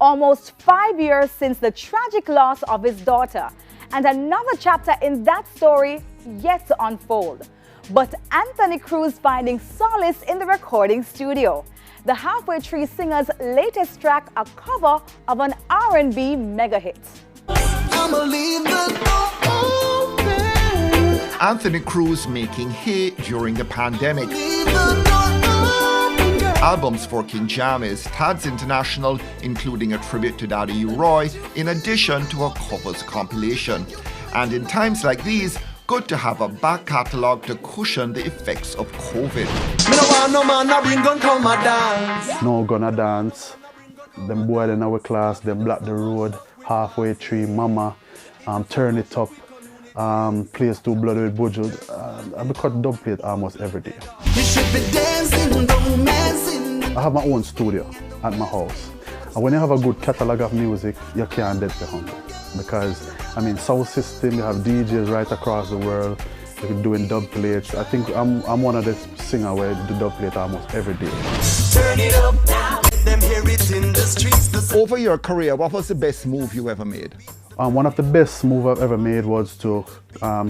almost 5 years since the tragic loss of his daughter, and another chapter in that story yet to unfold. But Anthony Cruz finding solace in the recording studio. The Halfway Tree singer's latest track, a cover of an R&B mega hit. Anthony Cruz making hay during the pandemic. Albums for King Jammys, Tads International, including a tribute to Daddy U. Roy, in addition to a covers compilation. And in times like these, good to have a back catalogue to cushion the effects of COVID. No gonna dance. Them boy in our class, them block the road, Halfway Tree, Mama, Turn It Up, Place Too Bloody with Buju. I record dub plate almost every day. I have my own studio at my house. And when you have a good catalogue of music, you can't dead for hungry. Because, I mean, sound system, you have DJs right across the world. You're doing dub plates. I think I'm one of the singers where I do dub plate almost every day. Turn it up now, let them hear it in the streets. Over your career, what was the best move you ever made? One of the best moves I've ever made was to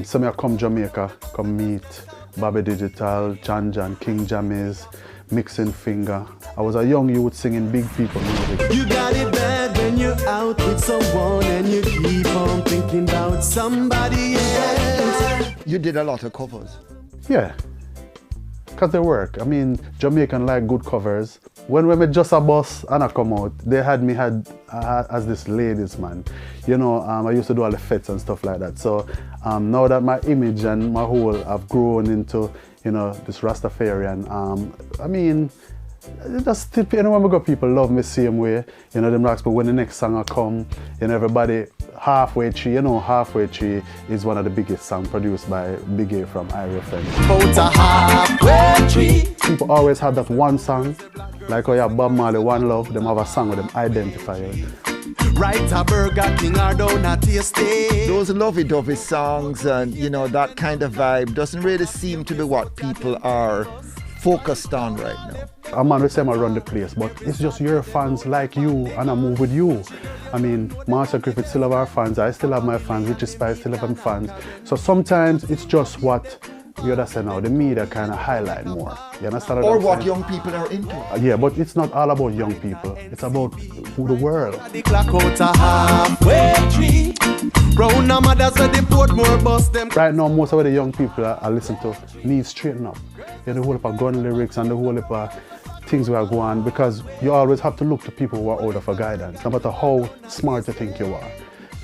say I come Jamaica, come meet Bobby Digital, Jan, King Jammys, Mixing Finger. I was a young youth singing big people music. You got it bad when you're out with someone and you keep on thinking about somebody else. You did a lot of covers. Yeah, because they work. I mean, Jamaican like good covers. When we just a bus and I come out, they had me as this ladies man. You know, I used to do all the fets and stuff like that. So now that my image and my whole have grown into, you know, this Rastafarian, I mean, just still, you know, when we got people love me same way. You know, them ask me when the next song will come. You know, everybody, Halfway Tree, you know, Halfway Tree is one of the biggest songs produced by Big A from Ira FM. Halfway Tree. People always have that one song, like oh yeah, Bob Marley, One Love, them have a song with them identify it. Right, a Burger King or donut tasty. Those lovey-dovey songs and, you know, that kind of vibe doesn't really seem to be what people are focused on right now. I'm on the same I run the place, but it's just your fans like you and I move with you. I mean, Master Griffith still have our fans, I still have my fans, Richie Spice still have them fans. So sometimes it's just what you understand now, the media kind of highlight more. You understand what Or I'm what saying? young people are into. Yeah, but it's not all about young people. It's about the world. The clock out a halfway tree. Round the mothers where they put more bus them. Right now, most of the young people I listen to need straighten up. You know, the whole heap of gun lyrics and the whole heap of things we are going on, because you always have to look to people who are older for guidance, no matter how smart you think you are.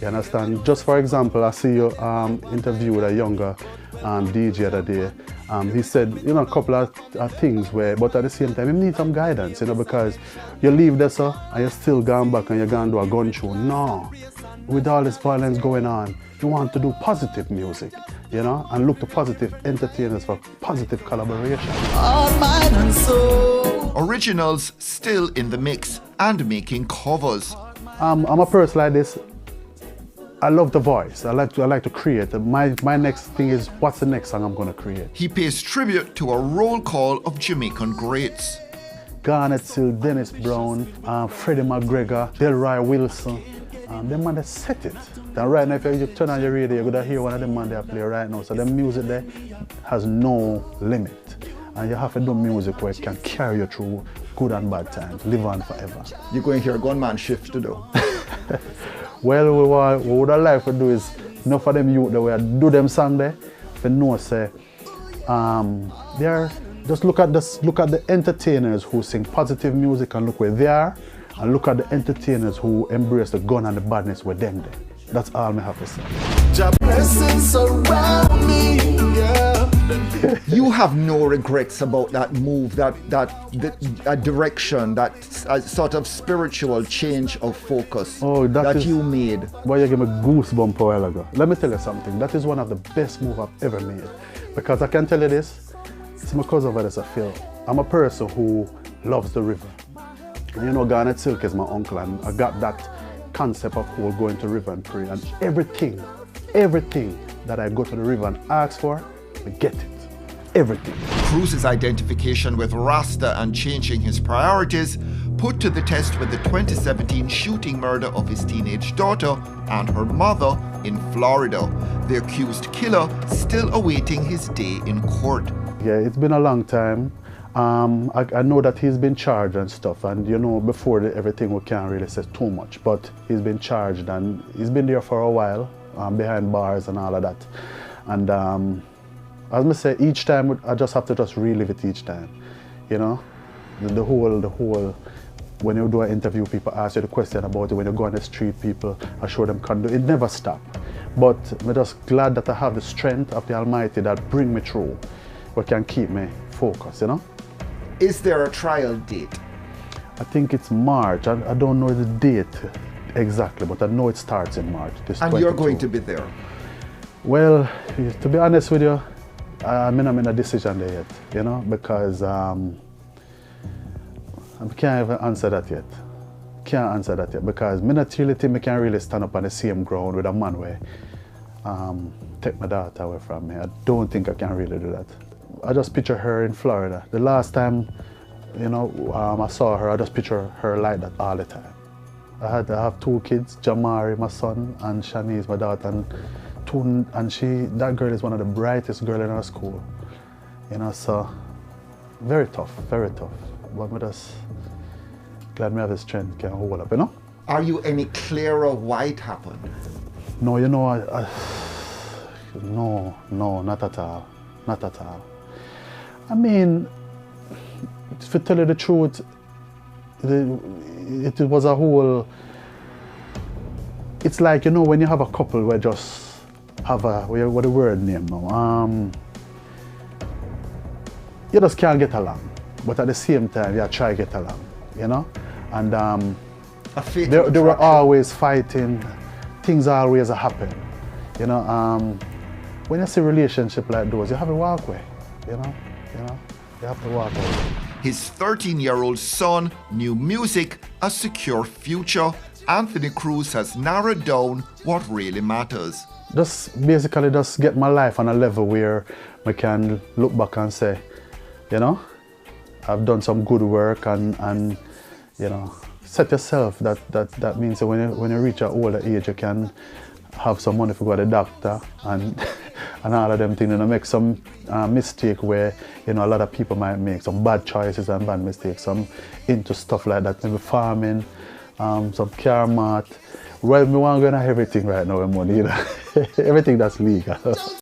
You understand? Just for example, I see you interview with a younger DJ the other day. He said, you know, a couple of things where, but at the same time, you need some guidance, you know, because you leave this and you're still going back and you're going to do a gun show. No. With all this violence going on, you want to do positive music, you know, and look to positive entertainers for positive collaboration. All mind and soul. Originals still in the mix and making covers. I'm a person like this. I love the voice. I like to create. My next thing is, what's the next song I'm going to create? He pays tribute to a roll call of Jamaican greats. Garnet Hill, Dennis Brown, Freddie McGregor, Delroy Wilson. Them man, they set it. And right now, if you turn on your radio, you're going to hear one of them man they play right now. So the music there has no limit. And you have to do music where it can carry you through good and bad times, live on forever. You're going to hear Gunman Shift to do. Well, what we would like to do is, enough of them youth that we do them song there, for know say, just look at the entertainers who sing positive music and look where they are, and look at the entertainers who embrace the gun and the badness with them there. That's all I have to say. Your blessings surround me, yeah. You have no regrets about that move, that direction, that sort of spiritual change of focus that you made. Boy, you gave me goosebumps a while ago. Let me tell you something. That is one of the best moves I've ever made. Because I can tell you this, it's because of this I feel. I'm a person who loves the river. And you know, Garnet Silk is my uncle, and I got that concept of who will go into the river and pray. And everything that I go to the river and ask for, I get it. Everything. Cruz's identification with Rasta and changing his priorities put to the test with the 2017 shooting murder of his teenage daughter and her mother in Florida. The accused killer still awaiting his day in court. Yeah, it's been a long time. I know that he's been charged and stuff, and you know, before everything we can't really say too much, but he's been charged and he's been there for a while, behind bars and all of that. And as I say, each time I just have to relive it each time, you know. The whole, when you do an interview, people ask you the question about it. When you go on the street, people assure them can do it. It never stops. But I'm just glad that I have the strength of the Almighty that bring me through, what can keep me focused, you know. Is there a trial date? I think it's March. I don't know the date exactly, but I know it starts in March. And you're going to be there? Well, to be honest with you, I'm in a decision there yet, you know, because I can't even answer that yet. Can't answer that yet because I not really think I can really stand up on the same ground with a man where take my daughter away from me. I don't think I can really do that. I just picture her in Florida. The last time, you know, I saw her, I just picture her like that all the time. I have 2 kids, Jamari, my son, and Shanice, my daughter, and that girl is one of the brightest girls in our school. You know, so very tough, very tough. But I'm just glad me have the strength can hold up, you know? Are you any clearer why it happened? No, you know, no, not at all, not at all. I mean, to tell you the truth, it was a whole, it's like, you know, when you have a couple where just have what the word name now, you just can't get along. But at the same time, you try to get along, you know? And they were always fighting, things always happen, you know? When you see a relationship like those, you have to walk away, you know? You have to walk away. His 13-year-old son, new music, a secure future. Anthony Cruz has narrowed down what really matters. Just basically just get my life on a level where I can look back and say, you know, I've done some good work and you know, set yourself that means that when you reach an older age, you can have some money for go to the doctor and and all of them things, and make some mistake where, you know, a lot of people might make some bad choices and bad mistakes, some into stuff like that, maybe farming, some car mart. Well, we want to go into everything right now with money, you know, everything that's legal.